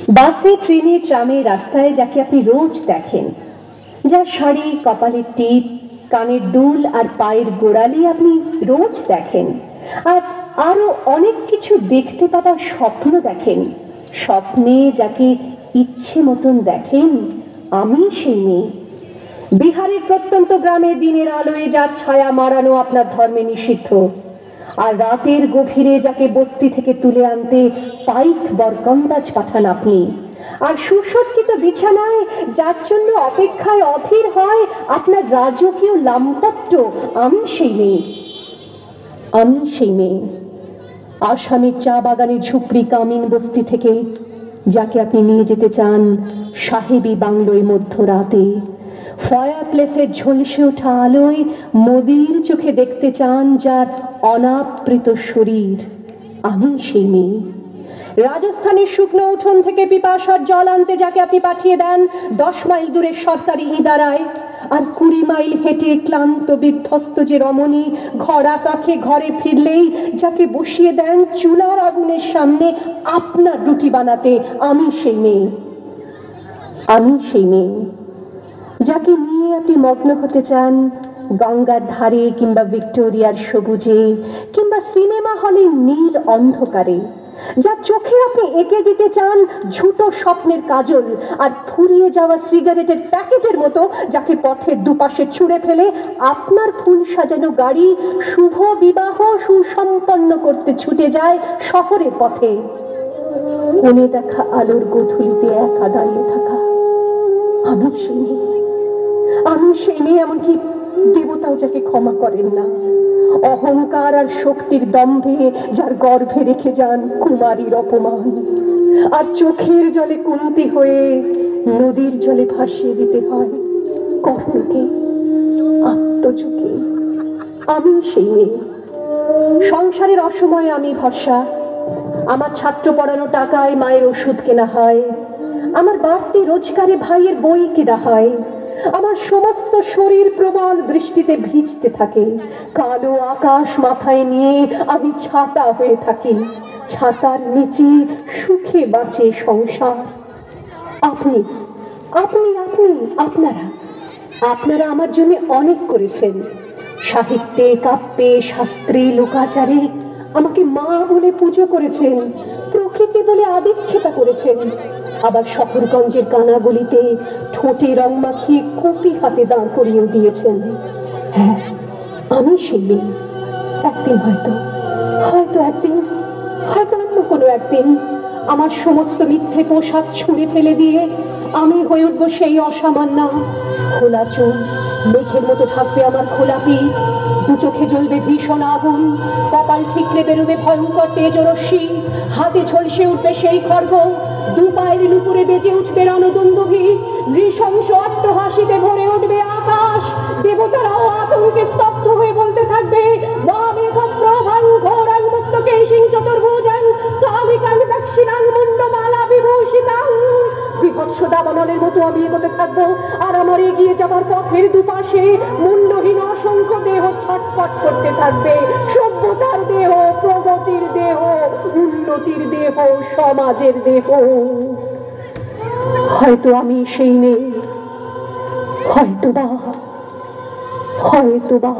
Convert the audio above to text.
বাসে, ট্রেনে, ট্রামে, রাস্তায় যাকে আপনি রোজ দেখেন, যার শাড়ি, কপালের টিপ, কানের দুল আর পায়ের গোড়ালি আপনি রোজ দেখেন, আর আরো অনেক কিছু দেখতে পাবার স্বপ্ন দেখেন, স্বপ্নে যাকে ইচ্ছে মতন দেখেন, আমি সেই মেয়ে। বিহারের প্রত্যন্ত গ্রামে দিনের আলোয় যার ছায়া মারানো আপনার ধর্মে নিষিদ্ধ, আর রাতের গভীরে যাকে বস্তি থেকে তুলে আনতে পাইক বরকন্দাজ পাঠান আপনি, আর সুসজ্জিত বিছানায় যার জন্য অপেক্ষায় অধীর হয় আপনার রাজকীয় লামপট্ট, আমি সেই মেয়ে। আমি সেই মেয়ে। আসামের চা বাগানের ঝুপড়ি কামিন বস্তি থেকে যাকে আপনি নিয়ে যেতে চান সাহেবী বাংলোয় মধ্যরাতে, ফায়ার প্লেসের ঝলসে ওঠা আলোয় মোদির চোখে দেখতে চান যার অনাবৃত শরীর, আমি সেই মেয়ে। রাজস্থানের শুকনো উঠোন থেকে পিপাসার জল আনতে যাকে আপনি পাঠিয়ে দেন 10 মাইল দূরের সরকারি ইদারায়, আর 20 মাইল হেঁটে ক্লান্ত বিধ্বস্ত যে রমণী ঘরা কাখে ঘরে ফিরলেই যাকে বসিয়ে দেন চুলার আগুনের সামনে আপনার রুটি বানাতে, আমি সেই মেয়ে। আমি সেই মেয়ে যাকে নিয়ে আপনি মগ্ন হতে চান গঙ্গার ধারে, কিংবা ভিক্টোরিয়ার সবুজে, কিংবা সিনেমা হলের নীল অন্ধকারে, যার চোখে আপনি এঁকে দিতে চান ঝুটো স্বপ্নের কাজল, আর ফুরিয়ে যাওয়া সিগারেটের প্যাকেটের মতো যাকে পথের দুপাশে ছুঁড়ে ফেলে আপনার ফুল সাজানো গাড়ি শুভ বিবাহ সুসম্পন্ন করতে ছুটে যায় শহরের পথে। কোণে দেখা আলোর গোধূলিতে একা দাঁড়িয়ে থাকা, আমি সেই মেয়ে। আমি সেই মেয়ে, এমনকি দেবতাও যাকে ক্ষমা করেন না। অহংকার আর শক্তির দম্ভে যার গর্ভে রেখে যান কুমারীর অপমান, আর চোখের জলে কুন্তি হয়ে নদীর জলে ভাসিয়ে দিতে হয় কর্ণকে, আত্মযোগে। আমি সেই মেয়ে। সংসারের অসময়ে আমি ভরসা। আমার ছাত্র পড়ানো টাকায় মায়ের ওষুধ কেনা হয়, আমার বাড়তি রোজগারে ভাইয়ের বই কেনা হয়, আমার সমস্ত শরীর প্রবল বৃষ্টিতে ভিজতে থাকে, কালো আকাশ মাথায় নিয়ে আমি ছাতা হয়ে থাকি, ছাতার নিচে সুখে বাঁচে সংসার। আপনি আপনি আপনি আপনারা আপনারা আমার জন্য অনেক করেছেন। সাহিত্যে, কাব্যে, শাস্ত্রে, লোকাচারে আমাকে মা বলে পুজো করেছেন, প্রকৃতি বলে আদিক্ষেতা করেছেন, আবার শহরগঞ্জের কানাগলিতে ঠোঁটে রং মাখিয়ে কুপি হাতে দাঁড় করিয়েও দিয়েছেন। হ্যাঁ, আমি সেই মেয়ে। একদিন হয়তো একদিন, হয়তো অন্য কোনো একদিন আমার সমস্ত মিথ্যে পোশাক ছুঁড়ে ফেলে দিয়ে আমি হয়ে উঠবো সেই অসামান্য। খোলা চুল, মেঘের মতো থাকবে আমার খোলা পিঠ, দু চোখে জ্বলবে ভীষণ আগুন, কপাল ঠিকরে বেরোবে ভয়ঙ্কর তেজরশ্মি, হাতে ঝলসে উঠবে সেই খড়গ, দু পায়ের নুপুরে বেজে উঠবে রণদুন্দুভি, নৃশংস অট্টহাসিতে ভরে উঠবে আকাশ, দেবতারাও আতঙ্কে স্তব্ধ হয়ে বলতে থাকবে মহামেঘপ্রভাং ঘোরাং মুক্তকেশিং চতুর্ভুজাং কালিকাং দক্ষিণাং মুন্ডমালা বিভূষিতাং। বিভৎস দাবানলের মতো আমি এগোতে থাকবো, আর আমার এগিয়ে যাবার পথের দুপাশে মুন্ডহীন অসংখ্য দেহ ছটফট করতে থাকবে। সভ্যতার দেহ, প্রগতির দেহ, উন্নতির দেহ, সমাজের দেহ। হয়তো আমি সেই মেয়ে, হয়তো বা